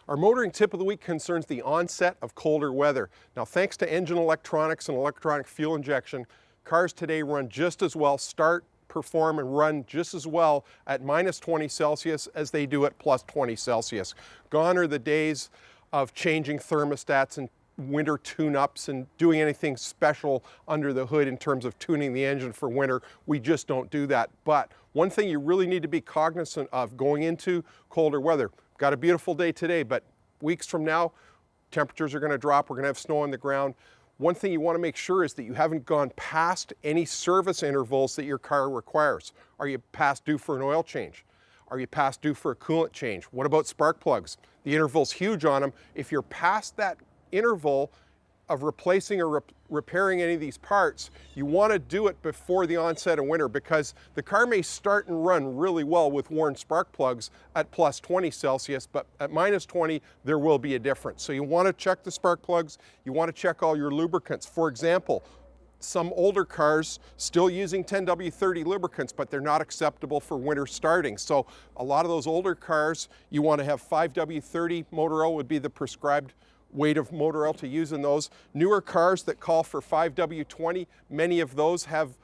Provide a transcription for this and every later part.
Our motoring tip of the week concerns the onset of colder weather. Now, thanks to engine electronics and electronic fuel injection, cars today run just as well, start, perform, and run just as well at minus 20 Celsius as they do at plus 20 Celsius. Gone are the days of changing thermostats and winter tune-ups and doing anything special under the hood in terms of tuning the engine for winter. We just don't do that. But one thing you really need to be cognizant of going into colder weather. Got a beautiful day today, but weeks from now, temperatures are going to drop. We're going to have snow on the ground. One thing you want to make sure is that you haven't gone past any service intervals that your car requires. Are you past due for an oil change? Are you past due for a coolant change? What about spark plugs? The interval's huge on them. If you're past that interval of replacing or repairing any of these parts, you want to do it before the onset of winter, because the car may start and run really well with worn spark plugs at plus 20 Celsius, but at minus 20 there will be a difference. So you want to check the spark plugs, you want to check all your lubricants. For example, some older cars still using 10W30 lubricants, but they're not acceptable for winter starting. So a lot of those older cars, you want to have 5W30 motor oil would be the prescribed weight of motor oil to use in those. Newer cars that call for 5W20, many of those have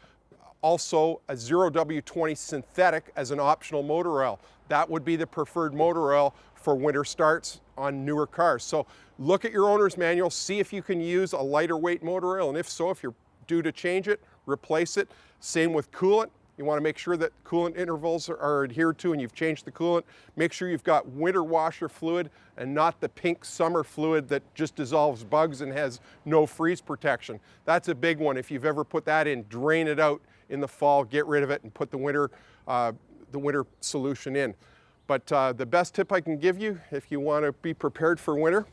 also a 0W20 synthetic as an optional motor oil. That would be the preferred motor oil for winter starts on newer cars. So look at your owner's manual, see if you can use a lighter weight motor oil, and if so, if you're due to change it, replace it. Same with coolant. You want to make sure that coolant intervals are adhered to and you've changed the coolant. Make sure you've got winter washer fluid and not the pink summer fluid that just dissolves bugs and has no freeze protection. That's a big one. If you've ever put that in, drain it out in the fall, get rid of it, and put the winter solution in. But the best tip I can give you if you want to be prepared for winter,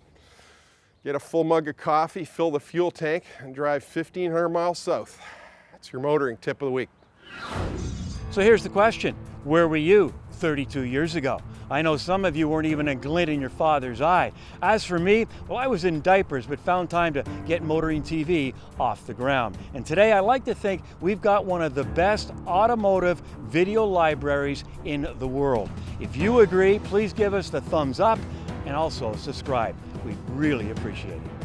get a full mug of coffee, fill the fuel tank, and drive 1,500 miles south. That's your motoring tip of the week. So here's the question, where were you 32 years ago? I know some of you weren't even a glint in your father's eye. As for me, well, I was in diapers but found time to get Motoring TV off the ground. And today I like to think we've got one of the best automotive video libraries in the world. If you agree, please give us the thumbs up and also subscribe. We'd really appreciate it.